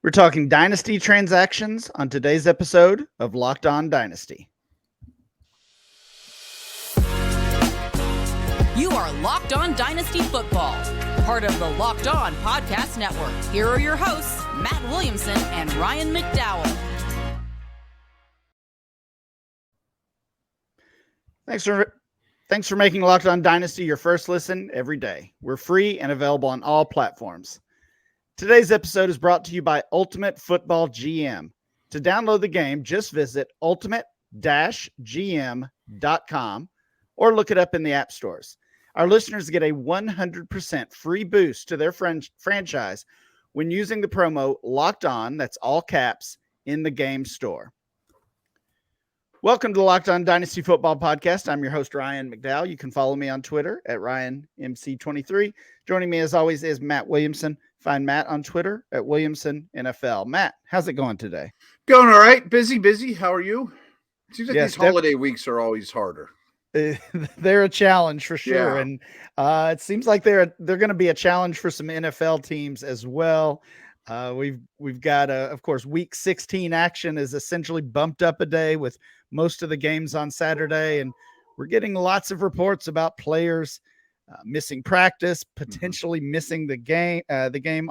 We're talking Dynasty transactions on today's episode of Locked On Dynasty. You are Locked On Dynasty Football, part of the Locked On Podcast Network. Here are your hosts, Matt Williamson and Ryan McDowell. Thanks for making Locked On Dynasty your first listen every day. We're free and available on all platforms. Today's episode is brought to you by Ultimate Football GM. To download the game, just visit ultimate-gm.com or look it up in the app stores. Our listeners get a 100% free boost to their franchise when using the promo Locked On, that's all caps, in the game store. Welcome to the Locked On Dynasty Football Podcast. I'm your host, Ryan McDowell. You can follow me on Twitter at RyanMC23. Joining me, as always, is Matt Williamson. Find Matt on Twitter at WilliamsonNFL. Matt, how's it going today? Going all right. Busy. How are you? Seems like these holiday weeks are always harder. They're a challenge for sure. Yeah. And it seems like they're going to be a challenge for some NFL teams as well. We've got, of course, week 16 action is essentially bumped up a day with most of the games on Saturday. And we're getting lots of reports about players missing practice, potentially missing the game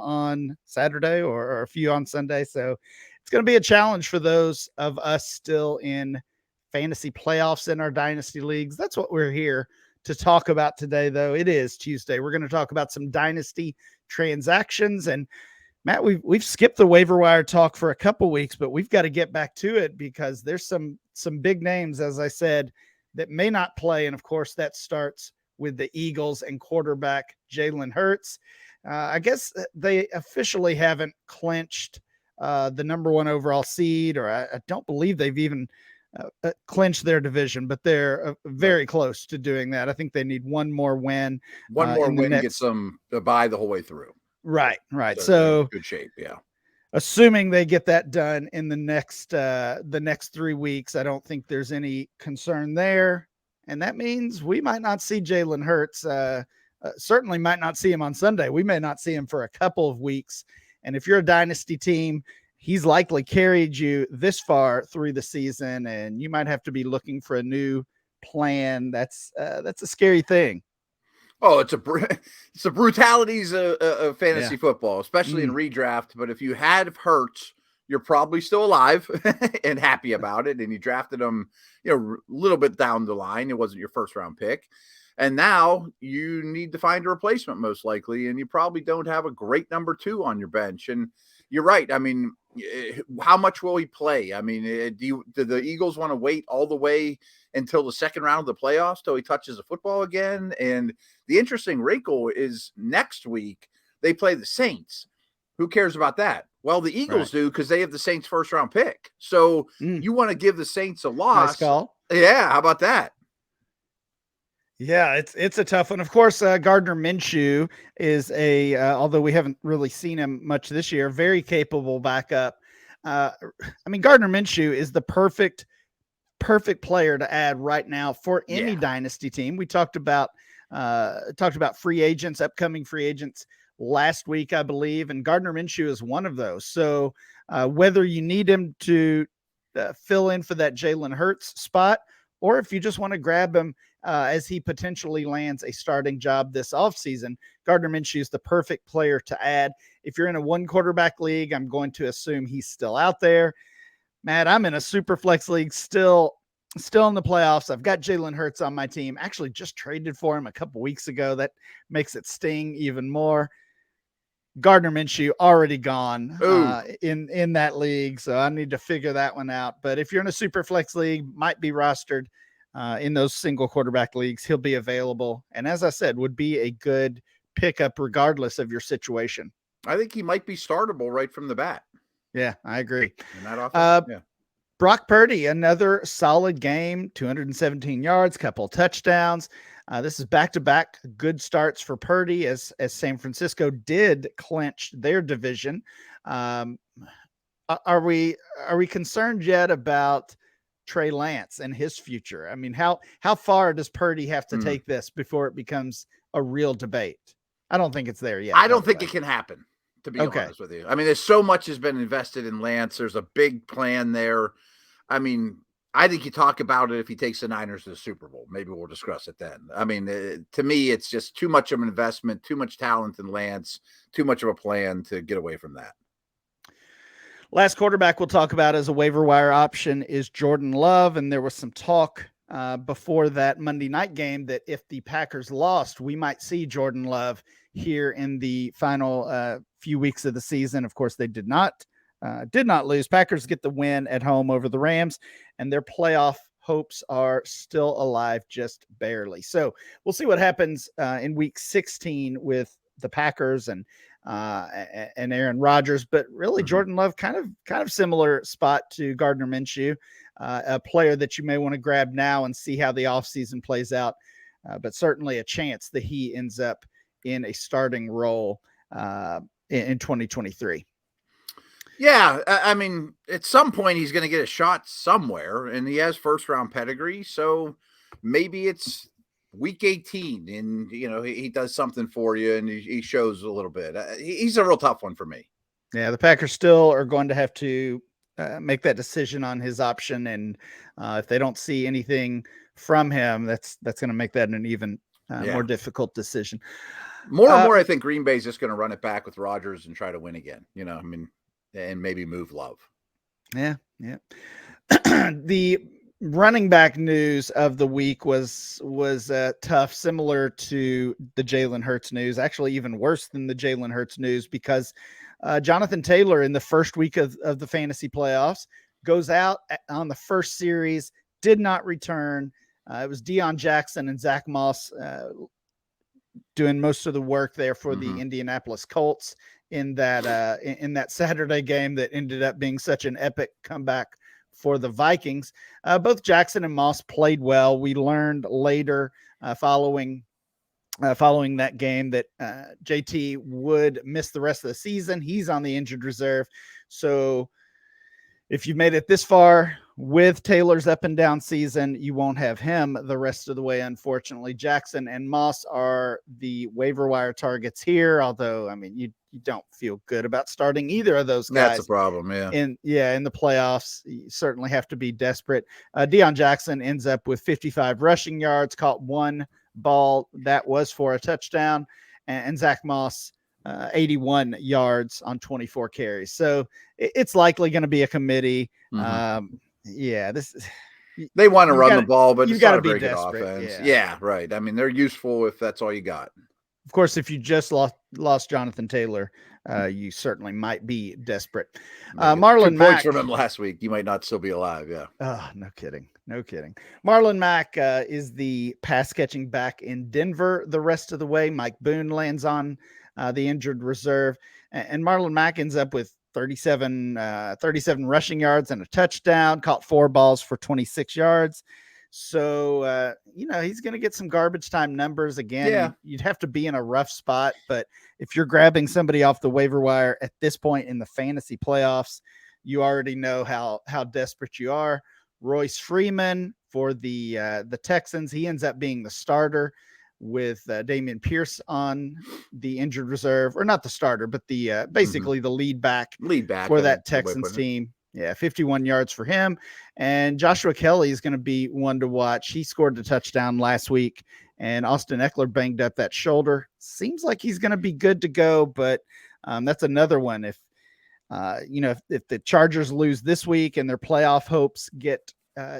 on Saturday or a few on Sunday. So it's going to be a challenge for those of us still in fantasy playoffs in our dynasty leagues. That's what we're here to talk about today, though. It is Tuesday. We're going to talk about some dynasty transactions. And Matt, we've skipped the waiver wire talk for a couple weeks, but we've got to get back to it because there's some big names, as I said, that may not play. And of course, that starts with the Eagles and quarterback Jalen Hurts. I guess they officially haven't clinched the number one overall seed, or I don't believe they've even clinched their division, but they're very close to doing that. I think they need one more win. One more win gets them a bye the whole way through. Right. So good shape, yeah. Assuming they get that done in the next 3 weeks, I don't think there's any concern there. And that means we might not see Jalen Hurts, certainly might not see him on Sunday. We may not see him for a couple of weeks. And if you're a dynasty team, he's likely carried you this far through the season, and you might have to be looking for a new plan. That's a scary thing. Oh, it's the brutalities of fantasy football, especially in redraft. But if you had Hurts, you're probably still alive and happy about it. And you drafted him, a little bit down the line. It wasn't your first round pick. And now you need to find a replacement most likely. And you probably don't have a great number two on your bench. And you're right. I mean, how much will he play? I mean, do the Eagles want to wait all the way until the second round of the playoffs till he touches the football again? And the interesting wrinkle is next week they play the Saints. Who cares about that? Well, the Eagles do because they have the Saints first round pick. So you want to give the Saints a loss. Nice call. Yeah. How about that? Yeah, it's a tough one. Of course, Gardner Minshew is although we haven't really seen him much this year, very capable backup. Gardner Minshew is the perfect player to add right now for any dynasty team. We talked about free agents, upcoming free agents last week, I believe, and Gardner Minshew is one of those. So whether you need him to fill in for that Jalen Hurts spot, or if you just want to grab him as he potentially lands a starting job this offseason, Gardner Minshew is the perfect player to add. If you're in a one quarterback league, I'm going to assume he's still out there. Matt, I'm in a super flex league, still in the playoffs. I've got Jalen Hurts on my team. Actually just traded for him a couple weeks ago. That makes it sting even more. Gardner Minshew already gone in that league, so I need to figure that one out. But if you're in a super flex league, might be rostered in those single quarterback leagues, he'll be available. And as I said, would be a good pickup regardless of your situation. I think he might be startable right from the bat. Yeah, I agree. In that offense, Brock Purdy, another solid game, 217 yards, couple touchdowns. This is back-to-back good starts for Purdy as San Francisco did clinch their division. Are we concerned yet about Trey Lance and his future? I mean, how far does Purdy have to take this before it becomes a real debate? I don't think it's there yet. I don't think it can happen. to be honest with you. I mean, there's so much has been invested in Lance. There's a big plan there. I mean, I think you talk about it if he takes the Niners to the Super Bowl. Maybe we'll discuss it then. I mean, to me, it's just too much of an investment, too much talent in Lance, too much of a plan to get away from that. Last quarterback we'll talk about as a waiver wire option is Jordan Love. And there was some talk before that Monday night game that if the Packers lost, we might see Jordan Love here in the final few weeks of the season. Of course, they did not lose. Packers get the win at home over the Rams, and their playoff hopes are still alive just barely. So we'll see what happens in week 16 with the Packers and Aaron Rodgers, but really Jordan Love kind of similar spot to Gardner Minshew, a player that you may want to grab now and see how the offseason plays out, but certainly a chance that he ends up in a starting role in 2023. Yeah, I mean, at some point he's going to get a shot somewhere, and he has first-round pedigree, so maybe it's week 18, and he does something for you, and he shows a little bit. He's a real tough one for me. Yeah, the Packers still are going to have to make that decision on his option, and if they don't see anything from him, that's going to make that an even more difficult decision. More and more, I think Green Bay's just going to run it back with Rodgers and try to win again. I mean, and maybe move Love. Yeah. The running back news of the week was tough, similar to the Jalen Hurts news, actually even worse than the Jalen Hurts news, because Jonathan Taylor in the first week of the fantasy playoffs goes out on the first series, did not return. It was Deon Jackson and Zach Moss doing most of the work there for the Indianapolis Colts in that Saturday game that ended up being such an epic comeback for the Vikings. Both Jackson and Moss played well. We learned later following that game that JT would miss the rest of the season. He's on the injured reserve. So if you've made it this far with Taylor's up and down season, you won't have him the rest of the way. Unfortunately, Jackson and Moss are the waiver wire targets here. Although, I mean, you don't feel good about starting either of those guys. That's a problem. Yeah. In the playoffs, you certainly have to be desperate. Deon Jackson ends up with 55 rushing yards, caught one ball that was for a touchdown, and Zach Moss 81 yards on 24 carries. So it's likely going to be a committee. They want to run the ball, but you've it's got not to a be very good desperate. offense. Yeah, right. I mean, they're useful if that's all you got. Of course, if you just lost Jonathan Taylor, you certainly might be desperate. Marlon 2 Mack points from him last week. You might not still be alive. Yeah. Oh, no kidding. Marlon Mack is the pass catching back in Denver the rest of the way. Mike Boone lands on the injured reserve, and Marlon Mack ends up with 37 rushing yards and a touchdown, caught 4 balls for 26 yards. So, he's going to get some garbage time numbers again. Yeah. You'd have to be in a rough spot, but if you're grabbing somebody off the waiver wire at this point in the fantasy playoffs, you already know how desperate you are. Royce Freeman for the Texans, he ends up being the starter with Dameon Pierce on the injured reserve, or not the starter, but the basically the lead back for that Texans team. Yeah, 51 yards for him. And Joshua Kelly is going to be one to watch. He scored a touchdown last week, and Austin Eckler banged up that shoulder. Seems like he's going to be good to go, but that's another one. If the Chargers lose this week and their playoff hopes get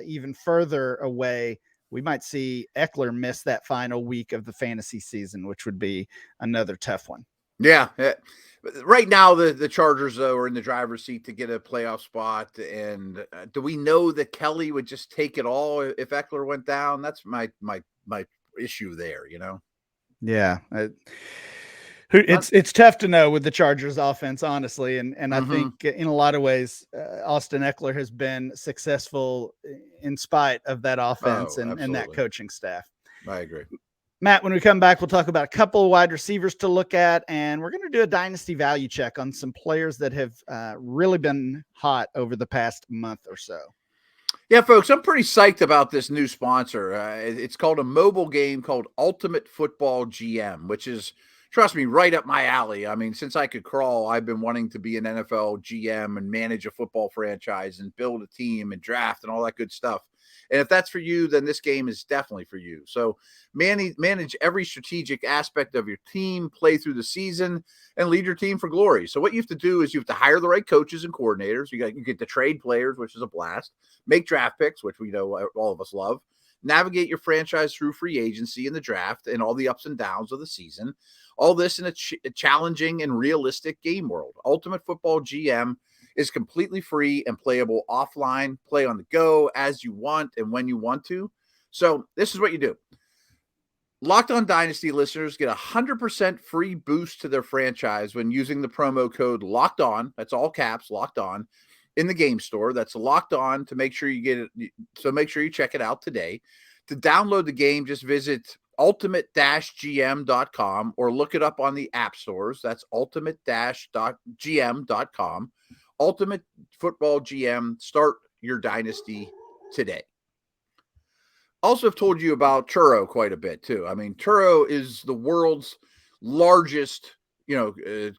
even further away, we might see Eckler miss that final week of the fantasy season, which would be another tough one. Yeah. Right now, the Chargers, though, are in the driver's seat to get a playoff spot. And do we know that Kelly would just take it all if Eckler went down? That's my issue there, Yeah. It's tough to know with the Chargers offense, honestly. And I think in a lot of ways, Austin Eckler has been successful in spite of that offense and that coaching staff. I agree. Matt, when we come back, we'll talk about a couple of wide receivers to look at, and we're going to do a dynasty value check on some players that have really been hot over the past month or so. Yeah, folks, I'm pretty psyched about this new sponsor. It's called a mobile game called Ultimate Football GM, which is trust me, right up my alley. I mean, since I could crawl, I've been wanting to be an NFL GM and manage a football franchise and build a team and draft and all that good stuff. And if that's for you, then this game is definitely for you. So manage every strategic aspect of your team, play through the season, and lead your team for glory. So what you have to do is you have to hire the right coaches and coordinators. You get to trade players, which is a blast. Make draft picks, which we know all of us love. Navigate your franchise through free agency and the draft and all the ups and downs of the season. All this in a challenging and realistic game world. Ultimate Football GM is completely free and playable offline. Play on the go as you want and when you want to. So this is what you do. Locked On Dynasty listeners get 100% free boost to their franchise when using the promo code Locked On. That's all caps, Locked On, in the game store. That's Locked On to make sure you get it. So make sure you check it out today. To download the game, just visit ultimate-gm.com or look it up on the app stores. That's ultimate-gm.com. Ultimate Football GM. Start your dynasty today. Also have told you about Turo quite a bit too. I mean, Turo is the world's largest,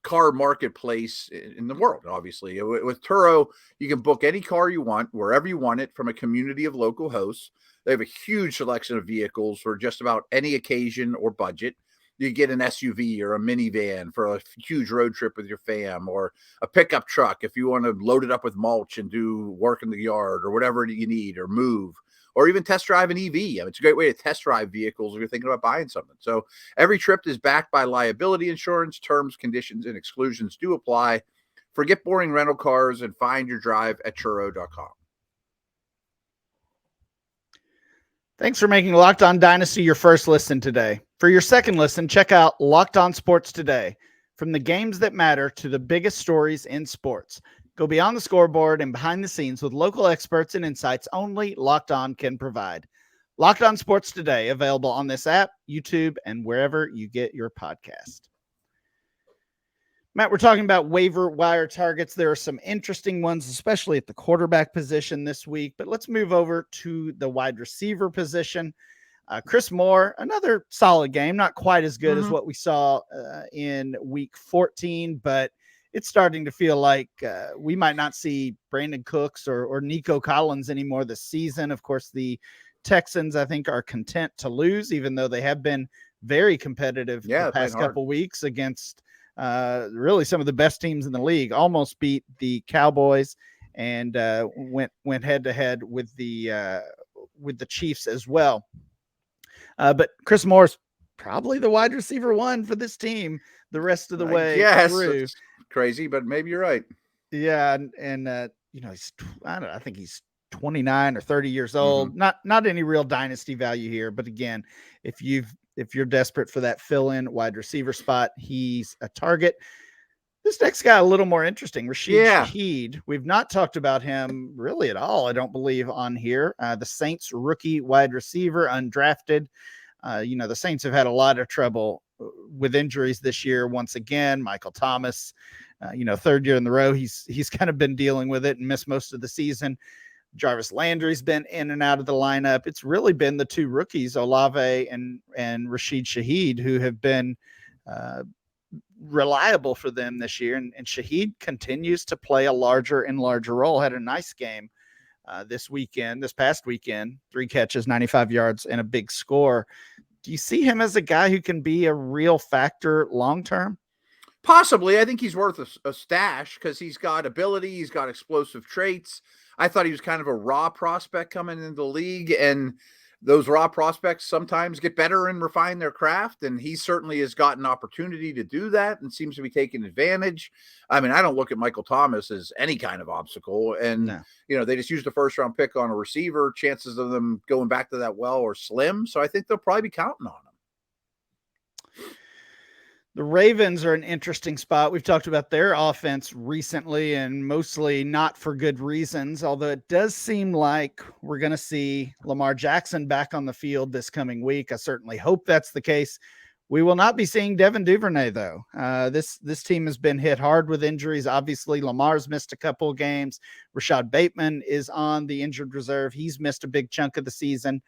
car marketplace in the world, obviously. With Turo, you can book any car you want, wherever you want it, from a community of local hosts. They have a huge selection of vehicles for just about any occasion or budget. You get an SUV or a minivan for a huge road trip with your fam, or a pickup truck if you want to load it up with mulch and do work in the yard or whatever you need, or move, or even test drive an EV. I mean, it's a great way to test drive vehicles if you're thinking about buying something. So every trip is backed by liability insurance. Terms, conditions, and exclusions do apply. Forget boring rental cars and find your drive at Turo.com. Thanks for making Locked On Dynasty your first listen today. For your second listen, check out Locked On Sports Today. From the games that matter to the biggest stories in sports. Go beyond the scoreboard and behind the scenes with local experts and insights only Locked On can provide. Locked On Sports Today, available on this app, YouTube, and wherever you get your podcast. Matt, we're talking about waiver wire targets. There are some interesting ones, especially at the quarterback position this week. But let's move over to the wide receiver position. Chris Moore, another solid game, not quite as good as what we saw in week 14, but it's starting to feel like we might not see Brandon Cooks or Nico Collins anymore this season. Of course, the Texans, I think, are content to lose, even though they have been very competitive the past couple weeks against really some of the best teams in the league. Almost beat the Cowboys and went head to head with the Chiefs as well. But Chris Moore's probably the wide receiver one for this team the rest of the way through. It's crazy, but maybe you're right. Yeah, and I think he's 29 or 30 years old. Not any real dynasty value here, but again, if you're desperate for that fill-in wide receiver spot, he's a target. This next guy a little more interesting, Rashid Shaheed. We've not talked about him really at all, I don't believe, on here. The Saints rookie wide receiver, undrafted. The Saints have had a lot of trouble with injuries this year. Once again, Michael Thomas, third year in the row, he's kind of been dealing with it and missed most of the season. Jarvis Landry's been in and out of the lineup. It's really been the two rookies, Olave and Rashid Shaheed, who have been reliable for them this year. And Shaheed continues to play a larger and larger role. Had a nice game this past weekend, 3 catches, 95 yards, and a big score. Do you see him as a guy who can be a real factor long-term? Possibly. I think he's worth a stash because he's got ability. He's got explosive traits. I thought he was kind of a raw prospect coming into the league, and those raw prospects sometimes get better and refine their craft, and he certainly has gotten an opportunity to do that and seems to be taking advantage. I mean, I don't look at Michael Thomas as any kind of obstacle, and they just used a first-round pick on a receiver. Chances of them going back to that well are slim, so I think they'll probably be counting on him. The Ravens are an interesting spot. We've talked about their offense recently and mostly not for good reasons, although it does seem like we're going to see Lamar Jackson back on the field this coming week. I certainly hope that's the case. We will not be seeing Devin Duvernay, though. This team has been hit hard with injuries. Obviously, Lamar's missed a couple of games. Rashad Bateman is on the injured reserve. He's missed a big chunk of the season.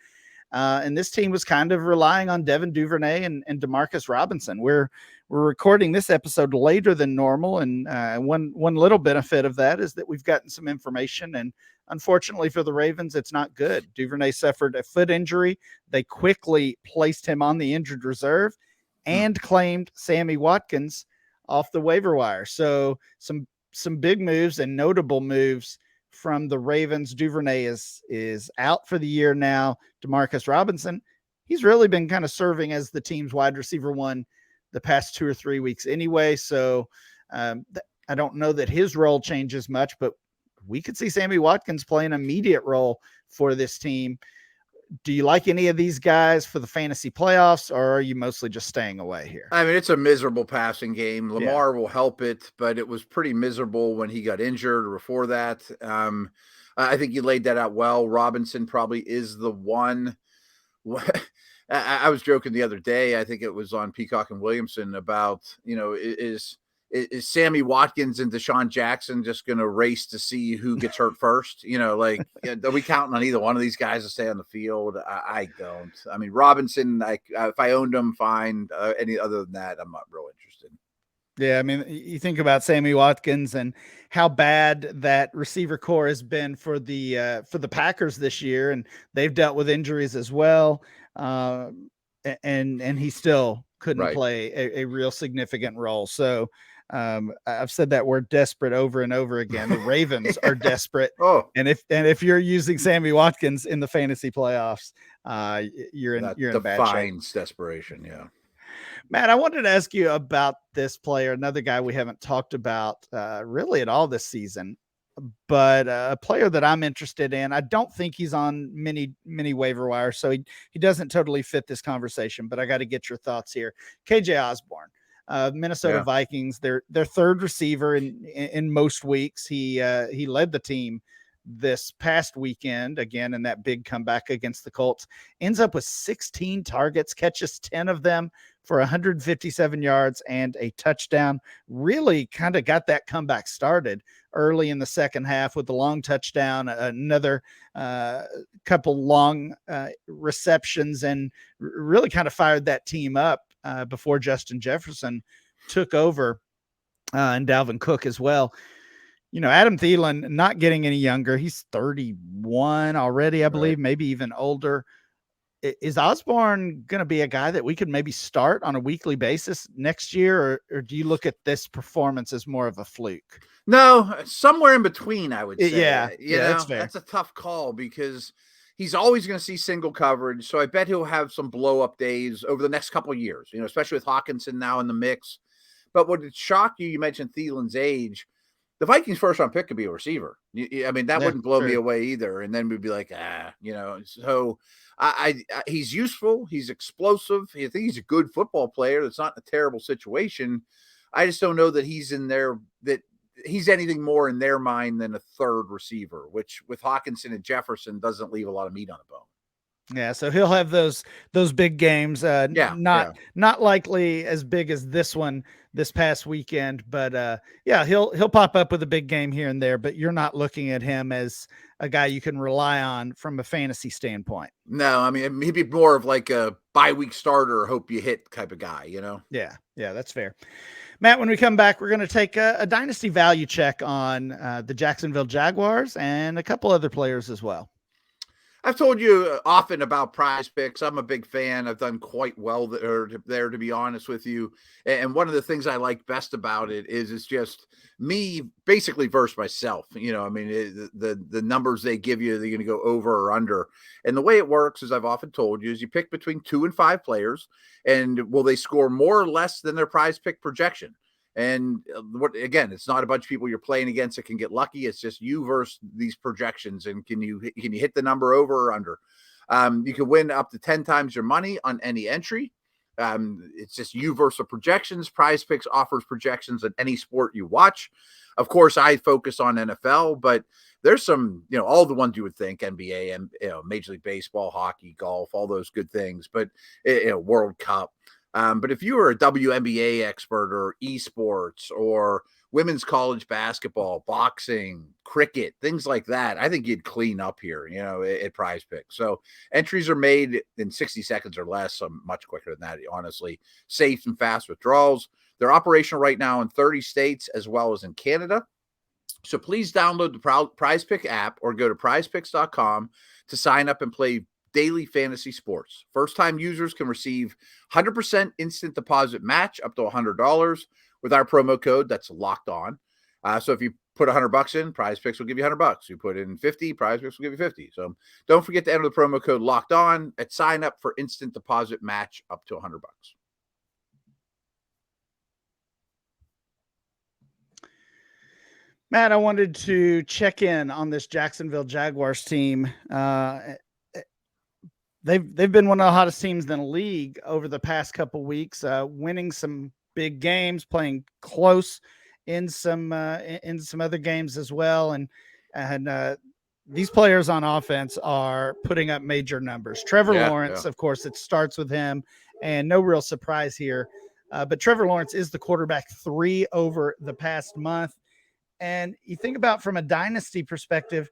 And this team was kind of relying on Devin Duvernay and Demarcus Robinson. We're recording this episode later than normal. And one little benefit of that is that we've gotten some information. And unfortunately for the Ravens, it's not good. Duvernay suffered a foot injury. They quickly placed him on the injured reserve and claimed Sammy Watkins off the waiver wire. So some big moves and notable moves from the Ravens. Duvernay is out for the year now. Demarcus Robinson, he's really been kind of serving as the team's wide receiver one the past 2 or 3 weeks anyway. So I don't know that his role changes much, but we could see Sammy Watkins play an immediate role for this team. Do you like any of these guys for the fantasy playoffs, or are you mostly just staying away here? I mean, it's a miserable passing game. Lamar will help it, but it was pretty miserable when he got injured or before that. I think you laid that out well. Robinson probably is the one. I was joking the other day, I think it was on Peacock and Williamson, about, is Sammy Watkins and Deshaun Jackson just going to race to see who gets hurt first? Are we counting on either one of these guys to stay on the field? I don't. I mean, Robinson, if I owned him, fine. Any other than that, I'm not real interested. Yeah, I mean, you think about Sammy Watkins and how bad that receiver core has been for the Packers this year, and they've dealt with injuries as well. And he still couldn't play a real significant role. So I've said that word desperate over and over again. The Ravens are desperate. And if you're using Sammy Watkins in the fantasy playoffs, you're in a bad shape. Defines desperation. Yeah. Matt, I wanted to ask you about this player, another guy we haven't talked about really at all this season, but a player that I'm interested in. I don't think he's on many waiver wires, so he doesn't totally fit this conversation, but I got to get your thoughts here. KJ Osborne, Minnesota Vikings, their third receiver in most weeks. He led the team this past weekend, again, in that big comeback against the Colts. Ends up with 16 targets, catches 10 of them for 157 yards and a touchdown. Really kind of got that comeback started early in the second half with the long touchdown, another couple long receptions, and really kind of fired that team up before Justin Jefferson took over, and Dalvin Cook as well. Adam Thielen not getting any younger. He's 31 already, I believe, maybe even older. Is Osborne going to be a guy that we could maybe start on a weekly basis next year, or do you look at this performance as more of a fluke? No, somewhere in between, I would say. Yeah, that's fair. That's a tough call because he's always going to see single coverage. So I bet he'll have some blow up days over the next couple of years, especially with Hawkinson now in the mix. But would it shock you? You mentioned Thielen's age. The Vikings' first-round pick could be a receiver. I mean, that wouldn't blow me away either. And then we'd be like, So he's useful. He's explosive. I think he's a good football player. That's not in a terrible situation. I just don't know that he's anything more in their mind than a third receiver, which with Hawkinson and Jefferson doesn't leave a lot of meat on the bone. Yeah, so he'll have those big games. Not likely as big as this one this past weekend, but he'll pop up with a big game here and there. But you're not looking at him as a guy you can rely on from a fantasy standpoint. No, I mean, he'd be more of like a bye-week starter, hope you hit type of guy, Yeah, that's fair. Matt, when we come back, we're going to take a dynasty value check on the Jacksonville Jaguars and a couple other players as well. I've told you often about Prize Picks. I'm a big fan. I've done quite well there, to be honest with you. And one of the things I like best about it is it's just me basically versus myself. I mean, the numbers they give you, they're going to go over or under. And the way it works, as I've often told you, is you pick between 2 and 5 players, and will they score more or less than their Prize Pick projection? And again, it's not a bunch of people you're playing against that can get lucky. It's just you versus these projections. And can you hit the number over or under? You can win up to 10 times your money on any entry. It's just you versus projections. Prize Picks offers projections in any sport you watch. Of course, I focus on NFL, but there's some, all the ones you would think, NBA and Major League Baseball, hockey, golf, all those good things. But World Cup. But if you were a WNBA expert or esports or women's college basketball, boxing, cricket, things like that. I think you'd clean up here, at Prize Picks. So entries are made in 60 seconds or less. So much quicker than that, honestly. Safe and fast withdrawals. They're operational right now in 30 states as well as in Canada. So please download the Prize Pick app or go to prizepicks.com to sign up and play daily fantasy sports. First-time users can receive 100% instant deposit match up to $100 with our promo code that's locked on. So if you put $100 in, Prize Picks will give you $100. You put in 50, Prize Picks will give you 50. So don't forget to enter the promo code locked on at sign up for instant deposit match up to $100. Matt, I wanted to check in on this Jacksonville Jaguars team. They've been one of the hottest teams in the league over the past couple weeks, winning some big games, playing close in some other games as well, and these players on offense are putting up major numbers. Trevor Lawrence, of course, it starts with him, and no real surprise here. But Trevor Lawrence is the quarterback 3 over the past month. And you think about from a dynasty perspective,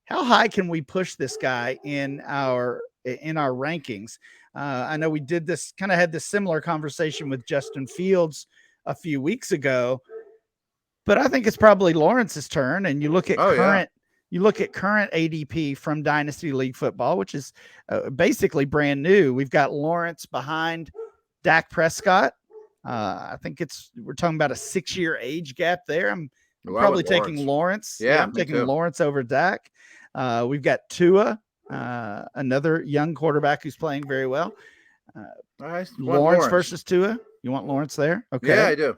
how high can we push this guy in our rankings? I know we had this similar conversation with Justin Fields a few weeks ago, but I think it's probably Lawrence's turn. And you look at current ADP from Dynasty League Football, which is basically brand new. We've got Lawrence behind Dak Prescott. I think we're talking about a 6-year age gap there. I'm probably taking Lawrence. Yeah, I'm taking Lawrence over Dak. We've got Tua, another young quarterback who's playing very well. Lawrence versus Tua. You want Lawrence there? Okay. Yeah, I do.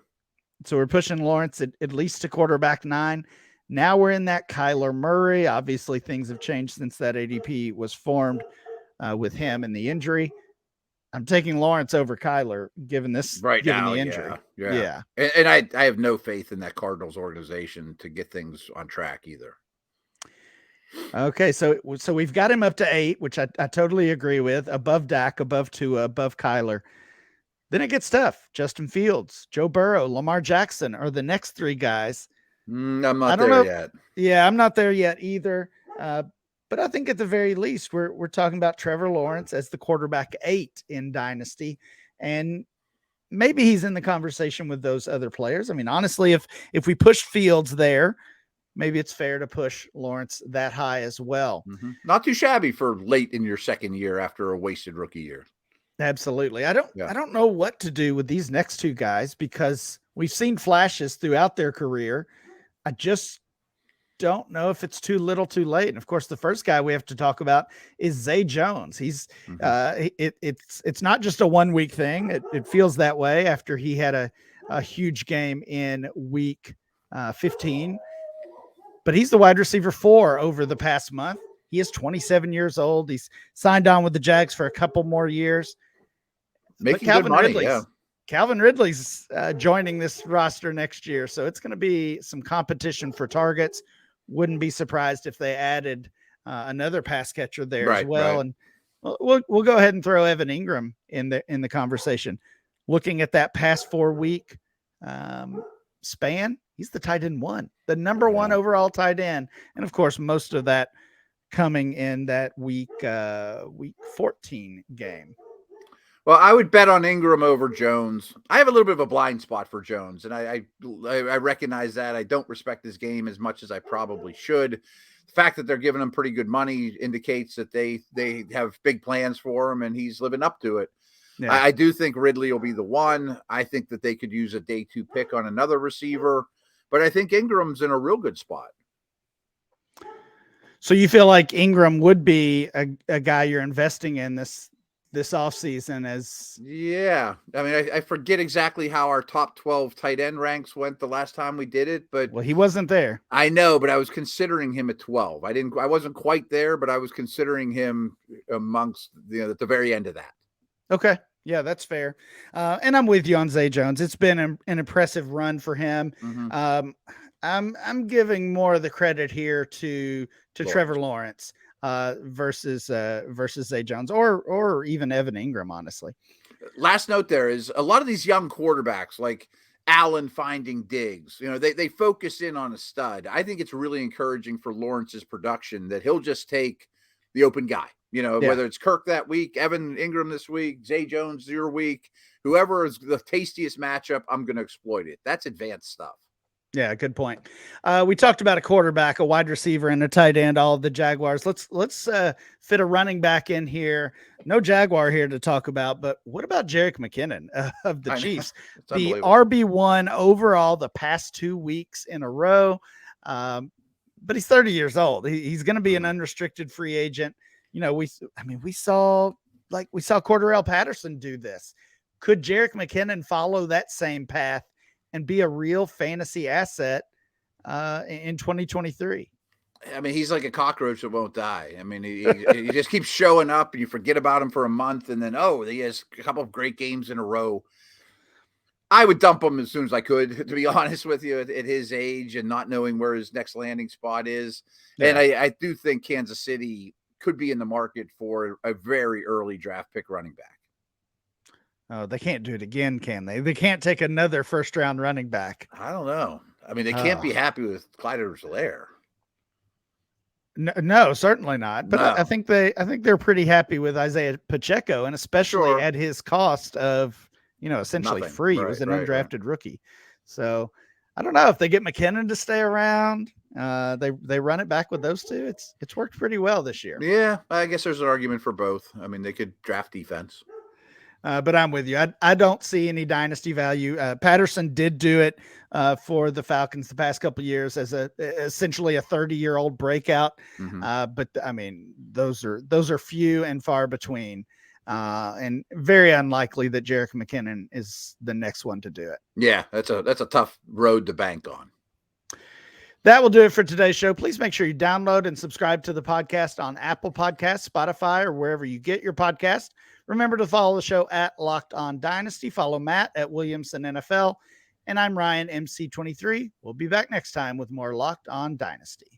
So we're pushing Lawrence at least to quarterback 9. Now we're in that Kyler Murray. Obviously, things have changed since that ADP was formed with him and the injury. I'm taking Lawrence over Kyler, given the injury. Yeah. And I have no faith in that Cardinals organization to get things on track either. Okay, so we've got him up to 8, which I totally agree with. Above Dak, above Tua, above Kyler. Then it gets tough. Justin Fields, Joe Burrow, Lamar Jackson are the next 3 guys. I'm not there yet. Yeah, I'm not there yet either. But I think at the very least, we're talking about Trevor Lawrence as the quarterback 8 in Dynasty. And maybe he's in the conversation with those other players. I mean, honestly, if we push Fields there, maybe it's fair to push Lawrence that high as well. Mm-hmm. Not too shabby for late in your second year after a wasted rookie year. Absolutely. I don't know what to do with these next 2 guys because we've seen flashes throughout their career. I just don't know if it's too little too late. And of course, the first guy we have to talk about is Zay Jones. He's it's not just a 1-week thing. It feels that way after he had a huge game in week 15, but he's the wide receiver 4 over the past month. He is 27 years old. He's signed on with the Jags for a couple more years. Making good money, Calvin Ridley's joining this roster next year, so it's going to be some competition for targets. Wouldn't be surprised if they added another pass catcher there as well. Right. And we'll go ahead and throw Evan Ingram in the conversation. Looking at that past 4-week span, he's the tight end 1, the number 1 overall tight end, and of course, most of that coming in that week 14 game. Well, I would bet on Ingram over Jones. I have a little bit of a blind spot for Jones, and I recognize that. I don't respect his game as much as I probably should. The fact that they're giving him pretty good money indicates that they have big plans for him, and he's living up to it. Yeah. I do think Ridley will be the one. I think that they could use a day 2 pick on another receiver, but I think Ingram's in a real good spot. So you feel like Ingram would be a guy you're investing in this offseason as... Yeah. I mean, I forget exactly how our top 12 tight end ranks went the last time we did it, but... Well, he wasn't there. I know, but I was considering him at 12. I wasn't quite there, but I was considering him amongst, at the very end of that. Okay. Yeah, that's fair. And I'm with you on Zay Jones. It's been an impressive run for him. Mm-hmm. I'm giving more of the credit here to Trevor Lawrence versus Zay Jones or even Evan Ingram, honestly. Last note there is a lot of these young quarterbacks, like Allen finding Diggs. They focus in on a stud. I think it's really encouraging for Lawrence's production that he'll just take the open guy. Whether it's Kirk that week, Evan Ingram this week, Zay Jones your week, whoever is the tastiest matchup, I'm going to exploit it. That's advanced stuff. Yeah, good point. We talked about a quarterback, a wide receiver, and a tight end, all of the Jaguars. Let's fit a running back in here. No Jaguar here to talk about, but what about Jerick McKinnon of the Chiefs? The RB1 overall the past 2 weeks in a row, but he's 30 years old. He's going to be an unrestricted free agent. We saw Cordarrelle Patterson do this. Could Jerick McKinnon follow that same path and be a real fantasy asset in 2023? I mean, he's like a cockroach that won't die. I mean, he just keeps showing up and you forget about him for a month. And then, he has a couple of great games in a row. I would dump him as soon as I could, to be honest with you, at his age and not knowing where his next landing spot is. Yeah. And I do think Kansas City could be in the market for a very early draft pick running back. Oh, they can't do it again, can they? They can't take another first-round running back. I don't know. I mean, they can't be happy with Clyde Edwards-Helaire. No, certainly not. But no. I think they're pretty happy with Isaiah Pacheco, and especially at his cost of essentially nothing. Free. He was an undrafted rookie. So I don't know if they get McKinnon to stay around. They run it back with those two. It's worked pretty well this year. Yeah, I guess there's an argument for both. I mean, they could draft defense. But I'm with you. I don't see any dynasty value. Patterson did do it for the Falcons the past couple of years as essentially a 30-year-old breakout. Mm-hmm. But I mean, those are few and far between, and very unlikely that Jerick McKinnon is the next one to do it. Yeah, that's a tough road to bank on. That will do it for today's show. Please make sure you download and subscribe to the podcast on Apple Podcasts, Spotify, or wherever you get your podcast. Remember to follow the show at Locked On Dynasty. Follow Matt at Williamson NFL. And I'm Ryan, MC23. We'll be back next time with more Locked On Dynasty.